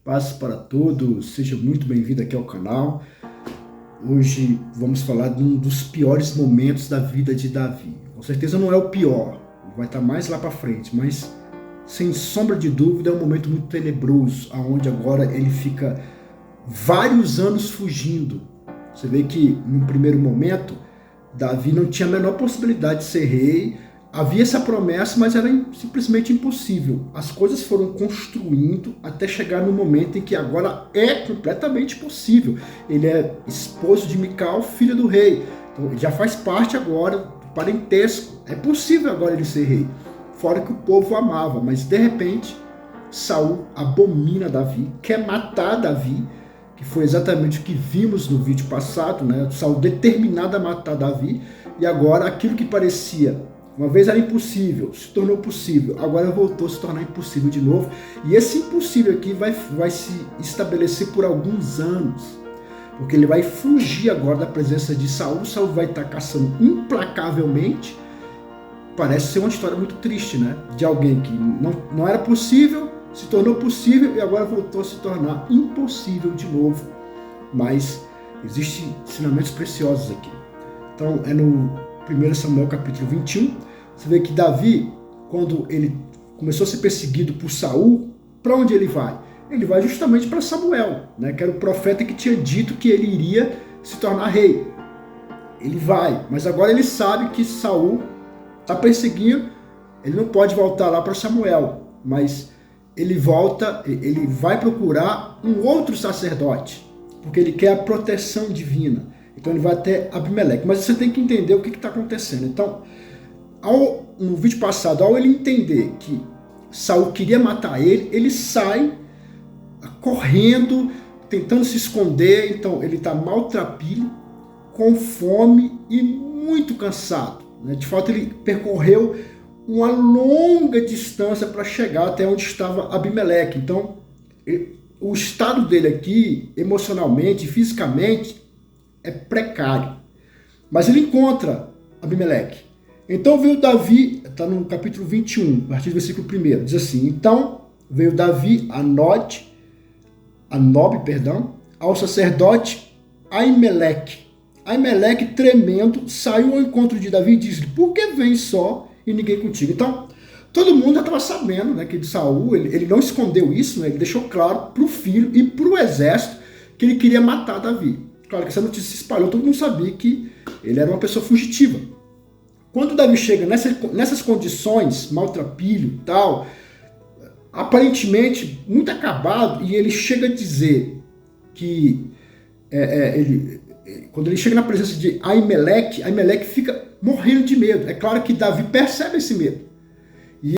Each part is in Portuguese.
Paz para todos, seja muito bem-vindo aqui ao canal. Hoje vamos falar de um dos piores momentos da vida de Davi. Com certeza não é o pior, vai estar mais lá para frente, mas sem sombra de dúvida é um momento muito tenebroso, onde agora ele fica vários anos fugindo. Você vê que no primeiro momento Davi não tinha a menor possibilidade de ser rei. Havia essa promessa, mas era simplesmente impossível. As coisas foram construindo até chegar no momento em que agora é completamente possível. Ele é esposo de Mical, filha do rei. Então já faz parte agora do parentesco. É possível agora ele ser rei. Fora que o povo amava, mas de repente Saul abomina Davi, quer matar Davi, que foi exatamente o que vimos no vídeo passado, né? Saul determinado a matar Davi, e agora aquilo que parecia uma vez era impossível, se tornou possível, agora voltou a se tornar impossível de novo. E esse impossível aqui vai se estabelecer por alguns anos, porque ele vai fugir agora da presença de Saul. Saul vai estar caçando implacavelmente. Parece ser uma história muito triste, né? De alguém que não era possível, se tornou possível e agora voltou a se tornar impossível de novo. Mas existem ensinamentos preciosos aqui. Então é no 1 Samuel capítulo 21, você vê que Davi, quando ele começou a ser perseguido por Saul, para onde ele vai? Ele vai justamente para Samuel, né, que era o profeta que tinha dito que ele iria se tornar rei. Ele vai, mas agora ele sabe que Saul está perseguindo, ele não pode voltar lá para Samuel, mas ele volta, ele vai procurar um outro sacerdote, porque ele quer a proteção divina. Então ele vai até Abimeleque. Mas você tem que entender o que está acontecendo. Então, no vídeo passado, ao ele entender que Saul queria matar ele, ele sai correndo, tentando se esconder. Então ele está maltrapilho, com fome e muito cansado, né? De fato, ele percorreu uma longa distância para chegar até onde estava Abimeleque. Então, o estado dele aqui, emocionalmente, fisicamente, é precário. Mas ele encontra Abimeleque. Então veio Davi, está no capítulo 21, a partir do versículo 1, diz assim: então veio Davi a Nob, ao sacerdote Aimeleque. Aimeleque, tremendo, saiu ao encontro de Davi e disse-lhe: por que vem só e ninguém contigo? Então, todo mundo já estava sabendo, né, que de Saul, ele não escondeu isso, né, ele deixou claro para o filho e para o exército que ele queria matar Davi. Claro que essa notícia se espalhou, todo mundo sabia que ele era uma pessoa fugitiva. Quando Davi chega nessas condições, maltrapilho e tal, aparentemente muito acabado, e ele chega a dizer que quando ele chega na presença de Aimeleque, Aimeleque fica morrendo de medo. É claro que Davi percebe esse medo. E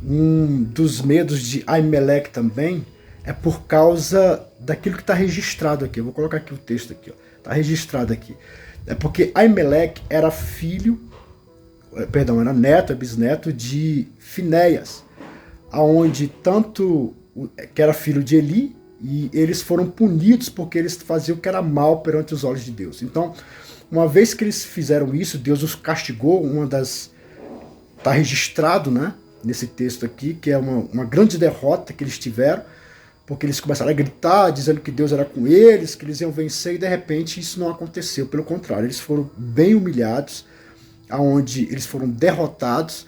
um dos medos de Aimeleque também é por causa daquilo que está registrado aqui. Eu vou colocar aqui o texto aqui, está registrado aqui. É porque Aimeleque era era neto, bisneto de Finéias, aonde tanto que era filho de Eli, e eles foram punidos porque eles faziam o que era mal perante os olhos de Deus. Então, uma vez que eles fizeram isso, Deus os castigou. Está registrado, né, nesse texto aqui, que é uma grande derrota que eles tiveram, porque eles começaram a gritar, dizendo que Deus era com eles, que eles iam vencer, e de repente isso não aconteceu. Pelo contrário, eles foram bem humilhados, aonde eles foram derrotados,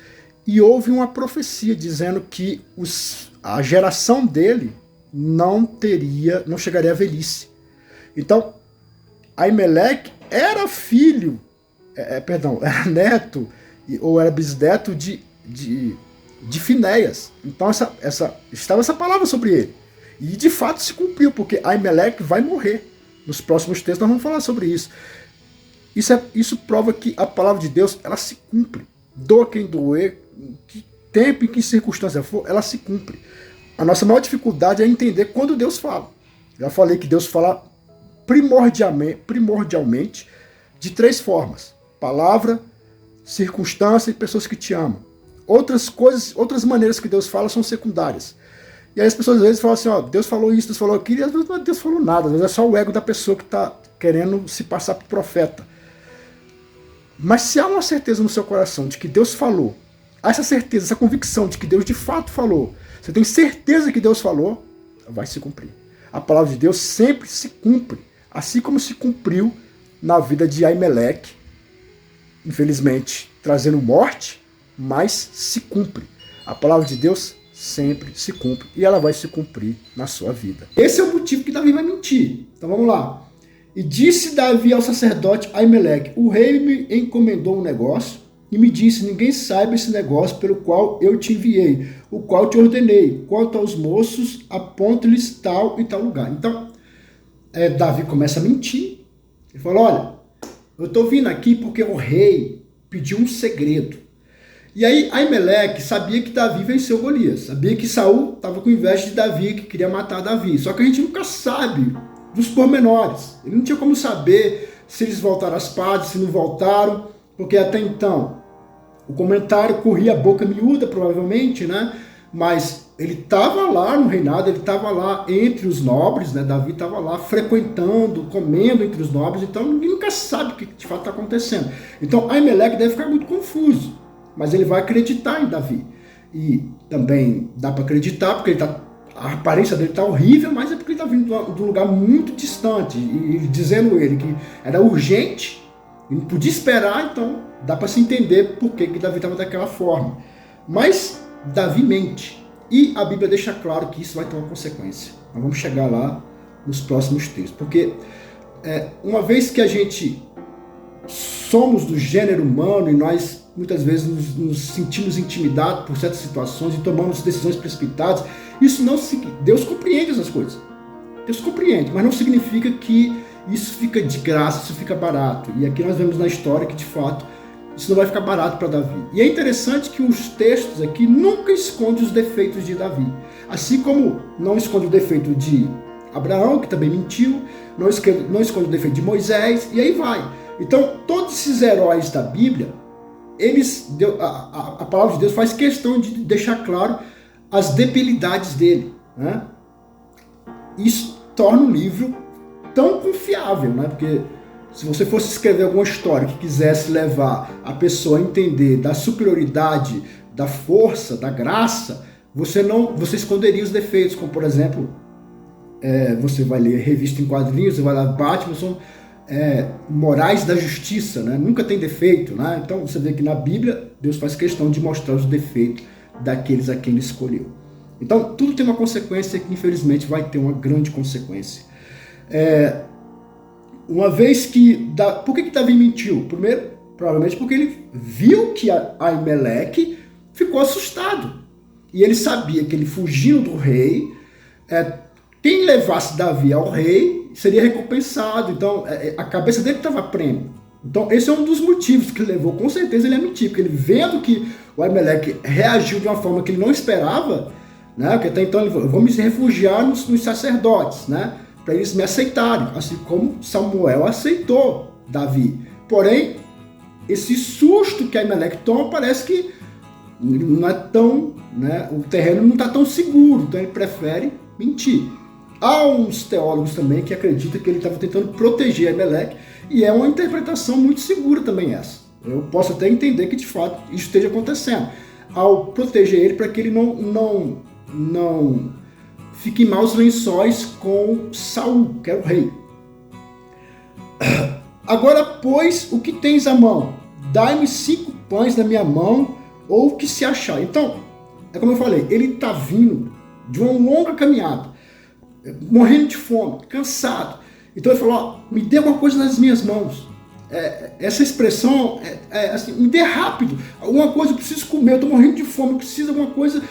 e houve uma profecia dizendo que a geração dele não chegaria à velhice. Então, Aimeleque era filho, era neto, ou era bisneto de Finéias. Então estava essa palavra sobre ele. E de fato se cumpriu, porque Aimeleque vai morrer. Nos próximos textos nós vamos falar sobre isso. Isso prova que a palavra de Deus, ela se cumpre. Doa quem doer, em que tempo e que circunstância for, ela se cumpre. A nossa maior dificuldade é entender quando Deus fala. Já falei que Deus fala primordialmente de 3 formas: palavra, circunstância e pessoas que te amam. Outras maneiras que Deus fala são secundárias. E aí as pessoas às vezes falam assim: ó, Deus falou isso, Deus falou aquilo, e às vezes não é Deus falou nada, às vezes é só o ego da pessoa que está querendo se passar por profeta. Mas se há uma certeza no seu coração de que Deus falou, há essa certeza, essa convicção de que Deus de fato falou, você tem certeza que Deus falou, vai se cumprir. A palavra de Deus sempre se cumpre, assim como se cumpriu na vida de Aimeleque, infelizmente trazendo morte, mas se cumpre. A palavra de Deus sempre se cumpre e ela vai se cumprir na sua vida. Esse é o motivo que Davi vai mentir. Então vamos lá. E disse Davi ao sacerdote Aimeleque: o rei me encomendou um negócio e me disse: ninguém saiba esse negócio pelo qual eu te enviei, o qual te ordenei. Quanto aos moços, aponte-lhes tal e tal lugar. Então, Davi começa a mentir. Ele fala: olha, eu estou vindo aqui porque o rei pediu um segredo. E aí Aimeleque sabia que Davi venceu Golias. Sabia que Saul estava com inveja de Davi, que queria matar Davi. Só que a gente nunca sabe dos pormenores. Ele não tinha como saber se eles voltaram às partes, se não voltaram, porque até então o comentário corria a boca miúda, provavelmente, né? Mas ele estava lá no reinado, ele estava lá entre os nobres, né? Davi estava lá frequentando, comendo entre os nobres, então ninguém nunca sabe o que de fato está acontecendo. Então Aimeleque deve ficar muito confuso, mas ele vai acreditar em Davi. E também dá para acreditar, porque a aparência dele está horrível, mas é porque ele está vindo de um lugar muito distante, e dizendo ele que era urgente, e não podia esperar, então dá para se entender por que Davi estava daquela forma. Mas Davi mente, e a Bíblia deixa claro que isso vai ter uma consequência. Nós vamos chegar lá nos próximos textos, porque uma vez que a gente somos do gênero humano e nós muitas vezes nos sentimos intimidados por certas situações e tomamos decisões precipitadas, isso não Deus compreende essas coisas. Deus compreende, mas não significa que isso fica de graça, isso fica barato. E aqui nós vemos na história que, de fato, isso não vai ficar barato para Davi. E é interessante que os textos aqui nunca escondem os defeitos de Davi. Assim como não esconde o defeito de Abraão, que também mentiu, não esconde o defeito de Moisés, e aí vai. Então, todos esses heróis da Bíblia, a palavra de Deus faz questão de deixar claro as debilidades dele, né? Isso torna o livro tão confiável, né? Porque se você fosse escrever alguma história que quisesse levar a pessoa a entender da superioridade, da força, da graça, você esconderia os defeitos, como por exemplo, você vai ler revista em quadrinhos, você vai lá, Batman, são morais da justiça, né? Nunca tem defeito, né? Então você vê que na Bíblia Deus faz questão de mostrar os defeitos daqueles a quem ele escolheu. Então tudo tem uma consequência que infelizmente vai ter uma grande consequência. Uma vez que por que Davi mentiu? Primeiro, provavelmente porque ele viu que Aimeleque ficou assustado e ele sabia que ele fugiu do rei, quem levasse Davi ao rei seria recompensado. Então, a cabeça dele estava prêmio. Então, esse é um dos motivos que levou, com certeza, ele a mentir. Porque ele vendo que o Aimeleque reagiu de uma forma que ele não esperava, né? Porque até então ele falou: vou me refugiar nos sacerdotes, né? Para eles me aceitarem. Assim como Samuel aceitou Davi. Porém, esse susto que Aimeleque toma parece que não é tão, né? O terreno não está tão seguro. Então, ele prefere mentir. Há uns teólogos também que acreditam que ele estava tentando proteger Aimeleque, e é uma interpretação muito segura também essa. Eu posso até entender que de fato isso esteja acontecendo, ao proteger ele para que ele não fique em maus lençóis com Saul, que era o rei. Agora, pois, o que tens à mão? Dai-me 5 pães da minha mão, ou o que se achar. Então, é como eu falei, ele está vindo de uma longa caminhada, morrendo de fome, cansado. Então ele falou: me dê alguma coisa nas minhas mãos. Essa expressão assim, me dê rápido, alguma coisa, eu preciso comer, eu estou morrendo de fome, eu preciso de alguma coisa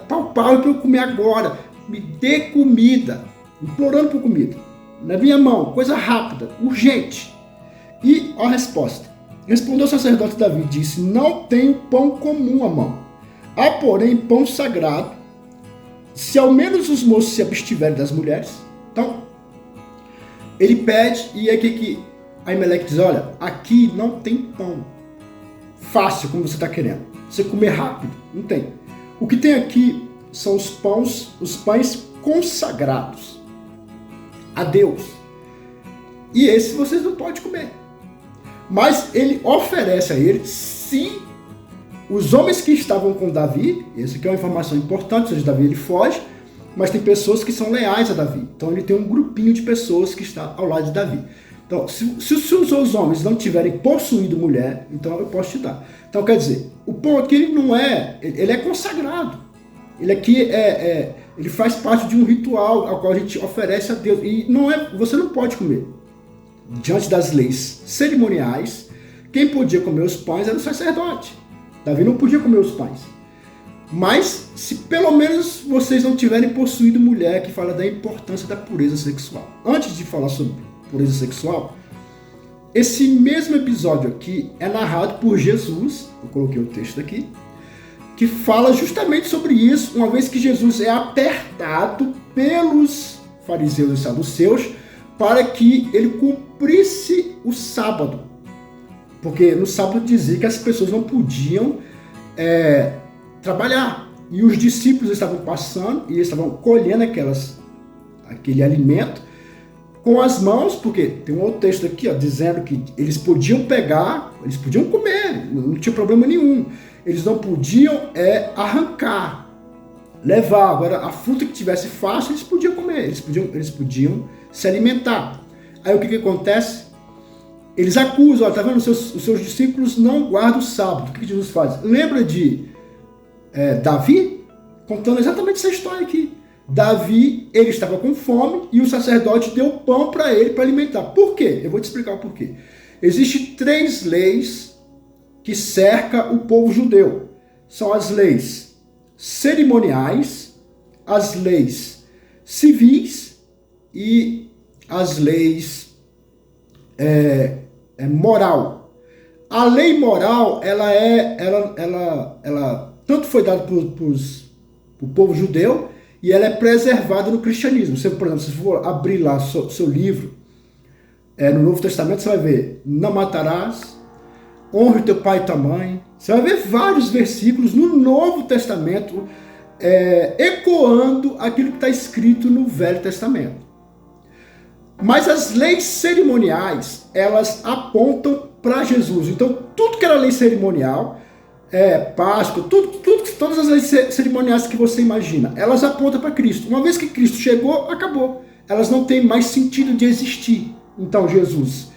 palpável para eu comer agora. Me dê comida, implorando por comida, na minha mão, coisa rápida, urgente. E a resposta: respondeu o sacerdote Davi, disse: não tenho pão comum à mão, há porém pão sagrado, se ao menos os moços se abstiverem das mulheres. Então, ele pede, e aí que Aimeleque diz: olha, aqui não tem pão fácil como você está querendo, você comer rápido, não tem. O que tem aqui são os pães consagrados a Deus, e esse vocês não podem comer. Mas ele oferece a ele, se os homens que estavam com Davi, essa aqui é uma informação importante, ou seja, Davi ele foge, mas tem pessoas que são leais a Davi. Então ele tem um grupinho de pessoas que está ao lado de Davi. Então, se os seus homens não tiverem possuído mulher, então eu posso te dar. Então, quer dizer, o pão aqui ele não é, ele é consagrado. Ele aqui ele faz parte de um ritual ao qual a gente oferece a Deus. E você não pode comer. Diante das leis cerimoniais, quem podia comer os pães era o sacerdote. Davi não podia comer os pães. Mas, se pelo menos vocês não tiverem possuído mulher, que fala da importância da pureza sexual. Antes de falar sobre pureza sexual, esse mesmo episódio aqui é narrado por Jesus, eu coloquei o texto aqui, que fala justamente sobre isso, uma vez que Jesus é apertado pelos fariseus e saduceus para que ele cumprisse o sábado. Porque no sábado dizia que as pessoas não podiam trabalhar. E os discípulos estavam passando e eles estavam colhendo aquele alimento com as mãos, porque tem um outro texto aqui dizendo que eles podiam pegar, eles podiam comer, não tinha problema nenhum. Eles não podiam arrancar, levar. Agora, a fruta que tivesse fácil, eles podiam comer, eles podiam se alimentar. Aí o que acontece? Eles acusam, tá vendo? Os seus discípulos não guardam o sábado. O que Jesus faz? Lembra de Davi? Contando exatamente essa história aqui. Davi, ele estava com fome e o sacerdote deu pão para ele para alimentar. Por quê? Eu vou te explicar o porquê. Existem 3 leis que cercam o povo judeu. São as leis cerimoniais, as leis civis e as leis moral. A lei moral, ela tanto foi dada para o povo judeu, e ela é preservada no cristianismo. Você, por exemplo, se for abrir lá seu livro, no Novo Testamento, você vai ver: não matarás, honre teu pai e tua mãe. Você vai ver vários versículos no Novo Testamento ecoando aquilo que está escrito no Velho Testamento. Mas as leis cerimoniais, elas apontam para Jesus. Então, tudo que era lei cerimonial, Páscoa, todas as leis cerimoniais que você imagina, elas apontam para Cristo. Uma vez que Cristo chegou, acabou. Elas não têm mais sentido de existir. Então, Jesus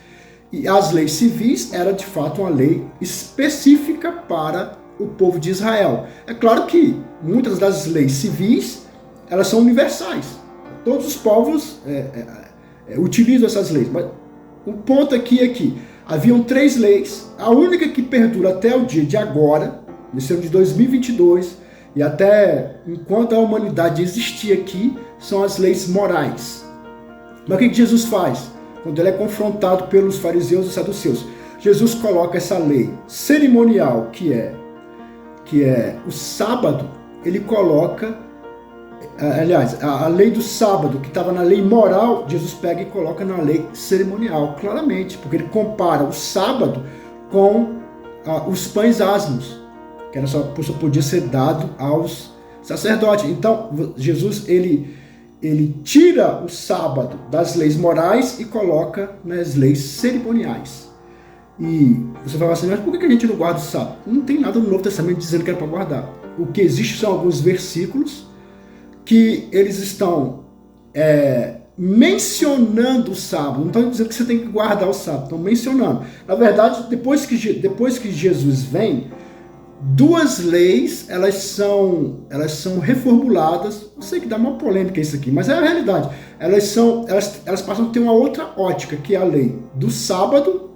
e as leis civis era de fato uma lei específica para o povo de Israel. É claro que muitas das leis civis, elas são universais. Todos os povos utilizam essas leis. Mas o ponto aqui é que haviam 3 leis, a única que perdura até o dia de agora, nesse ano de 2022, e até enquanto a humanidade existir aqui, são as leis morais. Mas o que Jesus faz? Quando ele é confrontado pelos fariseus e saduceus, Jesus coloca essa lei cerimonial, que é o sábado, ele coloca, aliás, a lei do sábado, que estava na lei moral, Jesus pega e coloca na lei cerimonial, claramente, porque ele compara o sábado com os pães asmos, que era só podia ser dado aos sacerdotes. Então, Jesus, ele tira o sábado das leis morais e coloca nas leis cerimoniais. E você vai falar assim: mas por que a gente não guarda o sábado? Não tem nada no Novo Testamento dizendo que era para guardar. O que existe são alguns versículos que eles estão mencionando o sábado. Não estão dizendo que você tem que guardar o sábado, estão mencionando. Na verdade, depois que Jesus vem, 2 leis, elas são reformuladas. Eu sei que dá uma polêmica isso aqui, mas é a realidade. Elas passam a ter uma outra ótica, que é a lei do sábado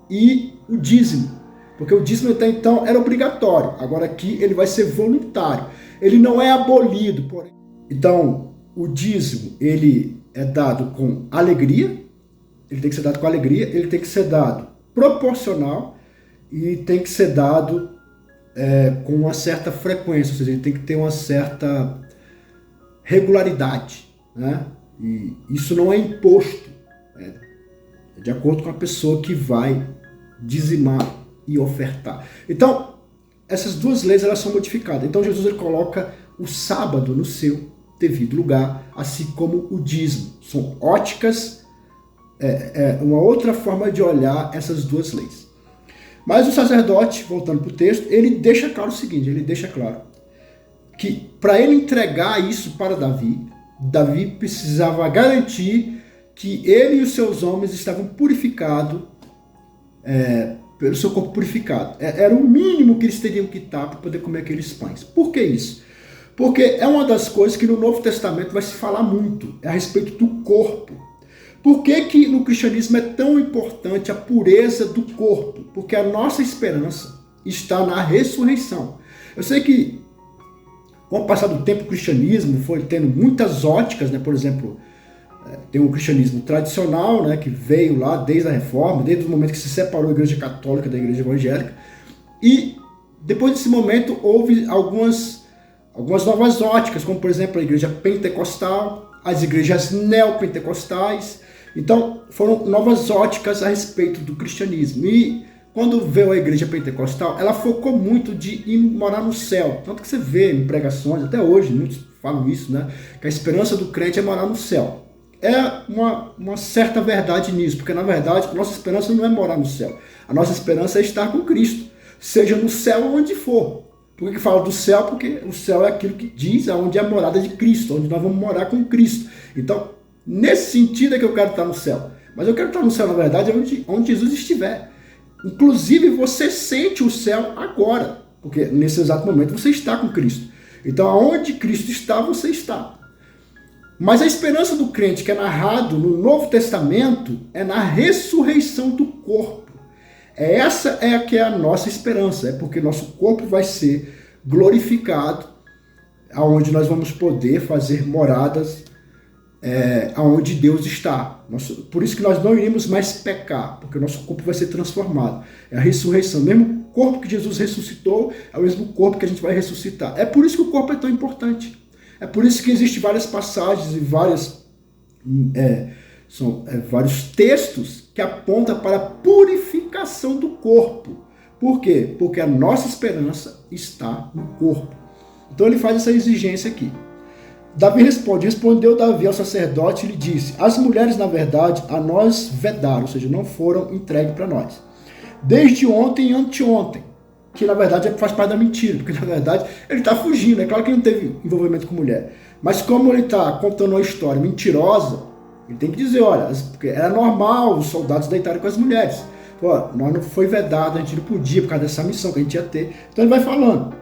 e o dízimo. Porque o dízimo até então era obrigatório. Agora aqui ele vai ser voluntário. Ele não é abolido. Porém. Então, o dízimo, ele é dado com alegria. Ele tem que ser dado com alegria. Ele tem que ser dado proporcional. E tem que ser dado com uma certa frequência, ou seja, ele tem que ter uma certa regularidade, né? E isso não é imposto, é de acordo com a pessoa que vai dizimar e ofertar. Então, essas 2 leis elas são modificadas. Então Jesus ele coloca o sábado no seu devido lugar, assim como o dízimo. São óticas, uma outra forma de olhar essas 2 leis. Mas o sacerdote, voltando para o texto, ele deixa claro o seguinte, ele deixa claro que para ele entregar isso para Davi, Davi precisava garantir que ele e os seus homens estavam purificados, pelo seu corpo purificado. Era o mínimo que eles teriam que estar para poder comer aqueles pães. Por que isso? Porque é uma das coisas que no Novo Testamento vai se falar muito, a respeito do corpo. Por que que no cristianismo é tão importante a pureza do corpo? Porque a nossa esperança está na ressurreição. Eu sei que, com o passar do tempo, o cristianismo foi tendo muitas óticas, né? Por exemplo, tem o cristianismo tradicional, né, que veio lá desde a Reforma, desde o momento que se separou a Igreja Católica da Igreja Evangélica, e depois desse momento houve algumas novas óticas, como por exemplo a Igreja Pentecostal, as igrejas neopentecostais. Então foram novas óticas a respeito do cristianismo. E quando veio a Igreja Pentecostal, ela focou muito de ir morar no céu. Tanto que você vê em pregações, até hoje muitos falam isso, né, que a esperança do crente é morar no céu. É uma certa verdade nisso, porque na verdade a nossa esperança não é morar no céu. A nossa esperança é estar com Cristo, seja no céu ou onde for. Por que fala do céu? Porque o céu é aquilo que diz aonde é a morada de Cristo, onde nós vamos morar com Cristo. Então, nesse sentido é que eu quero estar no céu. Mas eu quero estar no céu, na verdade, onde Jesus estiver. Inclusive, você sente o céu agora, porque nesse exato momento você está com Cristo. Então, aonde Cristo está, você está. Mas a esperança do crente que é narrado no Novo Testamento é na ressurreição do corpo. Essa é a que é a nossa esperança, é porque nosso corpo vai ser glorificado, aonde nós vamos poder fazer moradas aonde Deus está. Por isso que nós não iremos mais pecar, porque o nosso corpo vai ser transformado. É a ressurreição. O mesmo corpo que Jesus ressuscitou é o mesmo corpo que a gente vai ressuscitar. É por isso que o corpo é tão importante. É por isso que existem várias passagens e vários textos que apontam para a purificação do corpo. Por quê? Porque a nossa esperança está no corpo. Então ele faz essa exigência aqui. Davi respondeu Davi ao sacerdote e lhe disse: as mulheres, na verdade, a nós vedaram, ou seja, não foram entregues para nós, desde ontem e anteontem. Que na verdade faz parte da mentira, porque na verdade ele está fugindo. É claro que ele não teve envolvimento com mulher, mas como ele está contando uma história mentirosa, ele tem que dizer: olha, porque era normal os soldados deitarem com as mulheres. Pô, nós não foi vedado, a gente não podia por causa dessa missão que a gente ia ter. Então ele vai falando: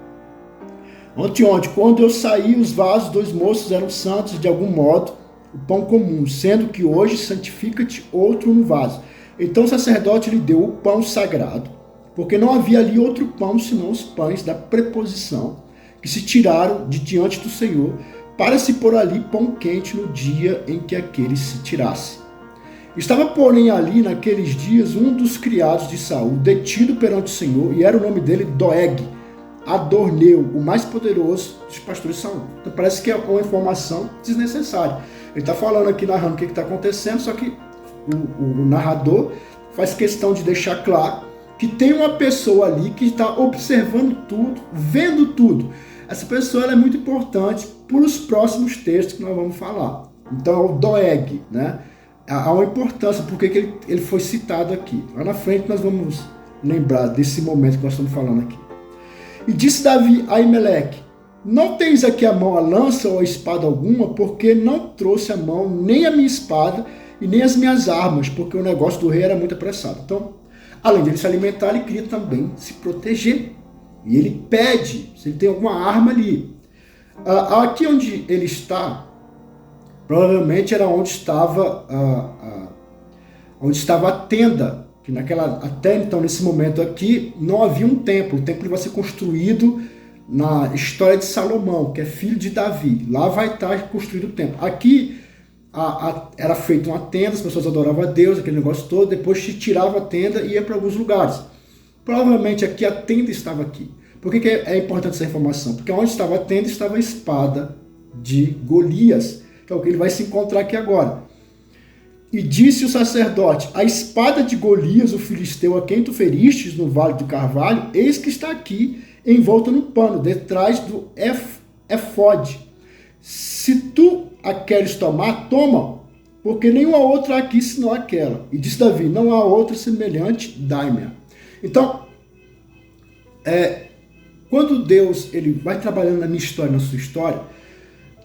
anteontem, quando eu saí, os vasos dos moços eram santos de algum modo, o pão comum, sendo que hoje santifica-te outro no vaso. Então o sacerdote lhe deu o pão sagrado, porque não havia ali outro pão senão os pães da preposição, que se tiraram de diante do Senhor, para se pôr ali pão quente no dia em que aquele se tirasse. Estava, porém, ali naqueles dias um dos criados de Saul, detido perante o Senhor, e era o nome dele Doeg, Adorneu, o mais poderoso dos pastores de Saul. Então parece que é uma informação desnecessária. Ele está falando aqui, narrando o que está acontecendo, só que o narrador faz questão de deixar claro que tem uma pessoa ali que está observando tudo, vendo tudo. Essa pessoa ela é muito importante para os próximos textos que nós vamos falar. Então é o Doeg, né? Há uma importância, porque ele foi citado aqui. Lá na frente nós vamos lembrar desse momento que nós estamos falando aqui. E disse Davi a Aimeleque: não tens aqui à mão a lança ou a espada alguma, porque não trouxe à mão nem a minha espada e nem as minhas armas, porque o negócio do rei era muito apressado. Então, além de ele se alimentar, ele queria também se proteger. E ele pede se ele tem alguma arma ali. Aqui onde ele está, provavelmente era onde estava a tenda. Que até então, nesse momento aqui, não havia um templo. O templo vai ser construído na história de Salomão, que é filho de Davi. Lá vai estar construído o templo. Aqui era feita uma tenda, as pessoas adoravam a Deus, aquele negócio todo. Depois se tirava a tenda e ia para alguns lugares. Provavelmente aqui a tenda estava aqui. Por que é importante essa informação? Porque onde estava a tenda estava a espada de Golias, que é o que ele vai se encontrar aqui agora. E disse o sacerdote: a espada de Golias, o filisteu, a quem tu feristes no vale do Carvalho, eis que está aqui, envolta no pano, detrás do efode. Se tu a queres tomar, toma, porque nenhuma outra há aqui senão aquela. E disse Davi: não há outra semelhante, dai-me. Então, quando Deus ele vai trabalhando na minha história, na sua história,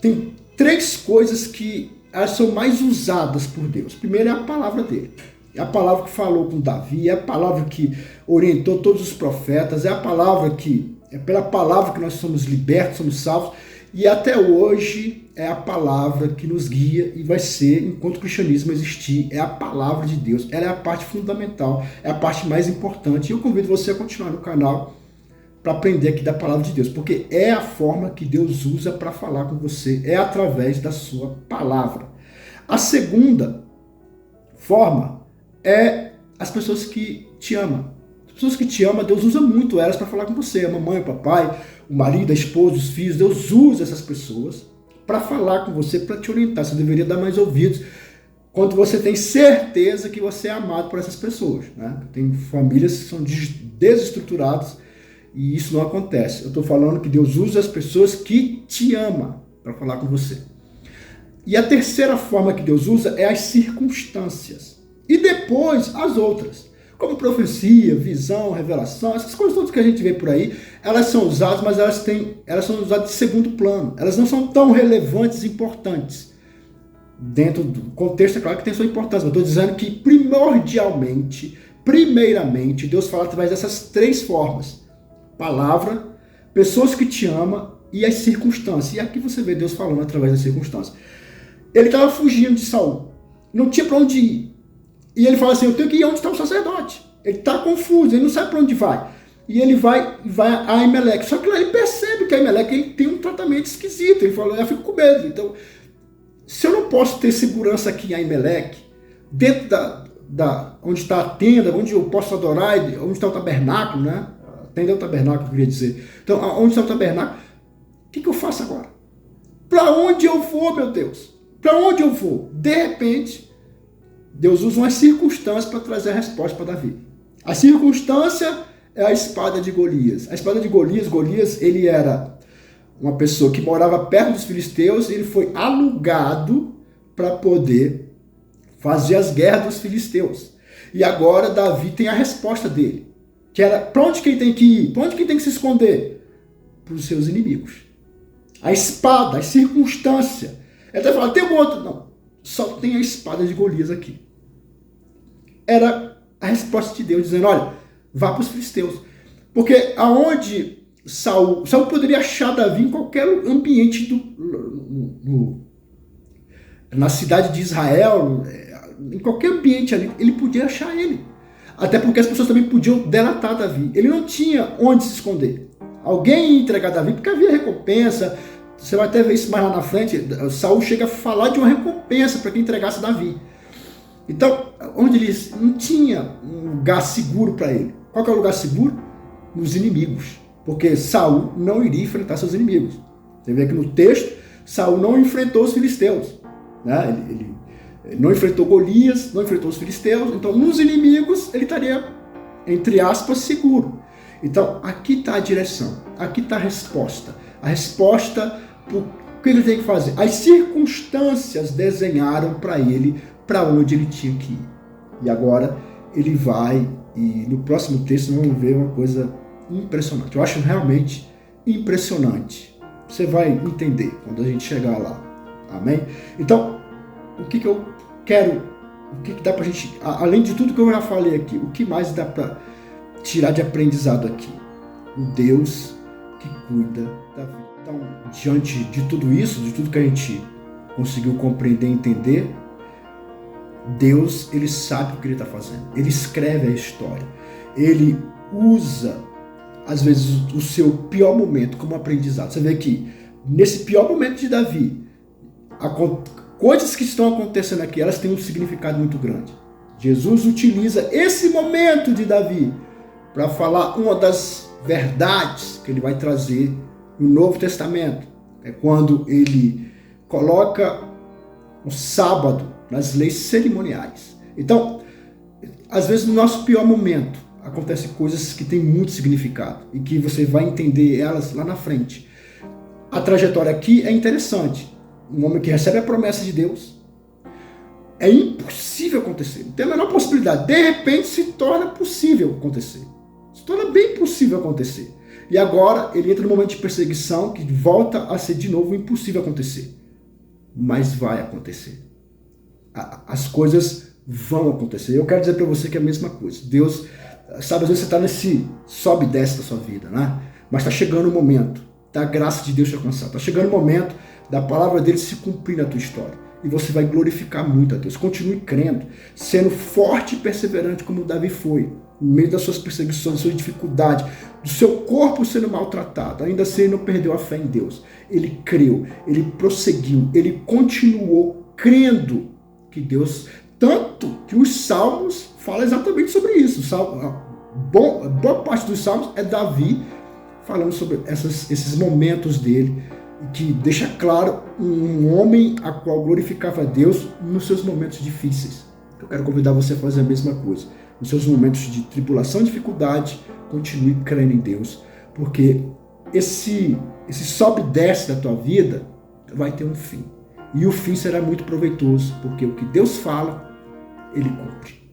tem três coisas que elas são mais usadas por Deus. Primeiro é a palavra dele. É a palavra que falou com Davi, é a palavra que orientou todos os profetas, é a palavra que, é pela palavra que nós somos libertos, somos salvos, e até hoje é a palavra que nos guia e vai ser, enquanto o cristianismo existir, é a palavra de Deus. Ela é a parte fundamental, é a parte mais importante. E eu convido você a continuar no canal para aprender aqui da palavra de Deus, porque é a forma que Deus usa para falar com você, é através da sua palavra. A segunda forma é as pessoas que te amam. As pessoas que te amam, Deus usa muito elas para falar com você. A mamãe, o papai, o marido, a esposa, os filhos. Deus usa essas pessoas para falar com você, para te orientar. Você deveria dar mais ouvidos quando você tem certeza que você é amado por essas pessoas, né? Tem famílias que são desestruturadas e isso não acontece. Eu estou falando que Deus usa as pessoas que te amam para falar com você. E a terceira forma que Deus usa é as circunstâncias. E depois as outras, como profecia, visão, revelação, essas coisas todas que a gente vê por aí, elas são usadas, mas elas são usadas de segundo plano. Elas não são tão relevantes e importantes. Dentro do contexto, é claro que tem sua importância, mas eu estou dizendo que primeiramente, Deus fala através dessas três formas. Palavra, pessoas que te amam e as circunstâncias. E aqui você vê Deus falando através das circunstâncias. Ele estava fugindo de Saul, não tinha para onde ir. E ele fala assim, eu tenho que ir onde está o sacerdote. Ele está confuso, ele não sabe para onde vai. E ele vai a Aimeleque. Só que lá ele percebe que a Aimeleque ele tem um tratamento esquisito. Ele fala, eu fico com medo. Então, se eu não posso ter segurança aqui em Aimeleque, dentro da onde está a tenda, onde eu posso adorar, onde está o tabernáculo, né? Tenda é o tabernáculo, eu queria dizer. Então, onde está o tabernáculo? O que eu faço agora? Para onde eu vou, meu Deus? Para onde eu vou? De repente, Deus usa umas circunstâncias para trazer a resposta para Davi. A circunstância é a espada de Golias. A espada de Golias, ele era uma pessoa que morava perto dos filisteus, e ele foi alugado para poder fazer as guerras dos filisteus. E agora Davi tem a resposta dele, que era, para onde que ele tem que ir? Para onde que ele tem que se esconder? Para os seus inimigos. A espada, a circunstância. Ele até fala, tem um outro? Não, só tem a espada de Golias aqui. Era a resposta de Deus, dizendo, olha, vá para os filisteus. Porque aonde Saul poderia achar Davi em qualquer ambiente na cidade de Israel, em qualquer ambiente ali, ele podia achar ele. Até porque as pessoas também podiam delatar Davi. Ele não tinha onde se esconder. Alguém ia entregar Davi, porque havia recompensa. Você vai até ver isso mais lá na frente. Saul chega a falar de uma recompensa para quem entregasse Davi. Então, onde ele não tinha um lugar seguro para ele. Qual que é o lugar seguro? Nos inimigos. Porque Saul não iria enfrentar seus inimigos. Você vê aqui no texto, Saul não enfrentou os filisteus. Né? Ele não enfrentou Golias, não enfrentou os filisteus. Então, nos inimigos, ele estaria, entre aspas, seguro. Então, aqui está a direção. Aqui está a resposta. A resposta, o que ele tem que fazer? As circunstâncias desenharam para ele para onde ele tinha que ir. E agora ele vai, e no próximo texto nós vamos ver uma coisa impressionante. Eu acho realmente impressionante. Você vai entender quando a gente chegar lá. Amém? Então, o que eu quero, o que dá pra gente, além de tudo que eu já falei aqui, o que mais dá para tirar de aprendizado aqui? O Deus que cuida da vida. Então, diante de tudo isso, de tudo que a gente conseguiu compreender e entender, Deus, ele sabe o que ele está fazendo. Ele escreve a história. Ele usa, às vezes, o seu pior momento como aprendizado. Você vê que, nesse pior momento de Davi, coisas que estão acontecendo aqui, elas têm um significado muito grande. Jesus utiliza esse momento de Davi para falar uma das verdades que ele vai trazer no Novo Testamento. É quando ele coloca o sábado nas leis cerimoniais. Então, às vezes no nosso pior momento, acontecem coisas que têm muito significado e que você vai entender elas lá na frente. A trajetória aqui é interessante. Um homem que recebe a promessa de Deus, é impossível acontecer. Não tem a menor possibilidade. De repente se torna possível acontecer. Se torna bem possível acontecer. E agora ele entra num momento de perseguição que volta a ser de novo impossível acontecer. mas vai acontecer. As coisas vão acontecer. Eu quero dizer para você que é a mesma coisa. Deus, sabe, às vezes você está nesse sobe e desce da sua vida, né? Mas está chegando o momento da graça de Deus te alcançar. Está chegando o momento da palavra dele se cumprir na tua história. E você vai glorificar muito a Deus. Continue crendo, sendo forte e perseverante como Davi foi. No meio das suas perseguições, das suas dificuldades, do seu corpo sendo maltratado. Ainda assim, ele não perdeu a fé em Deus. Ele creu, ele prosseguiu, ele continuou crendo que Deus... Tanto que os Salmos falam exatamente sobre isso. Boa parte dos Salmos é Davi falando sobre esses momentos dele, que deixa claro um homem a qual glorificava a Deus nos seus momentos difíceis. Eu quero convidar você a fazer a mesma coisa. Nos seus momentos de tribulação e dificuldade, continue crendo em Deus, porque esse sobe e desce da tua vida vai ter um fim. E o fim será muito proveitoso, porque o que Deus fala, ele cumpre.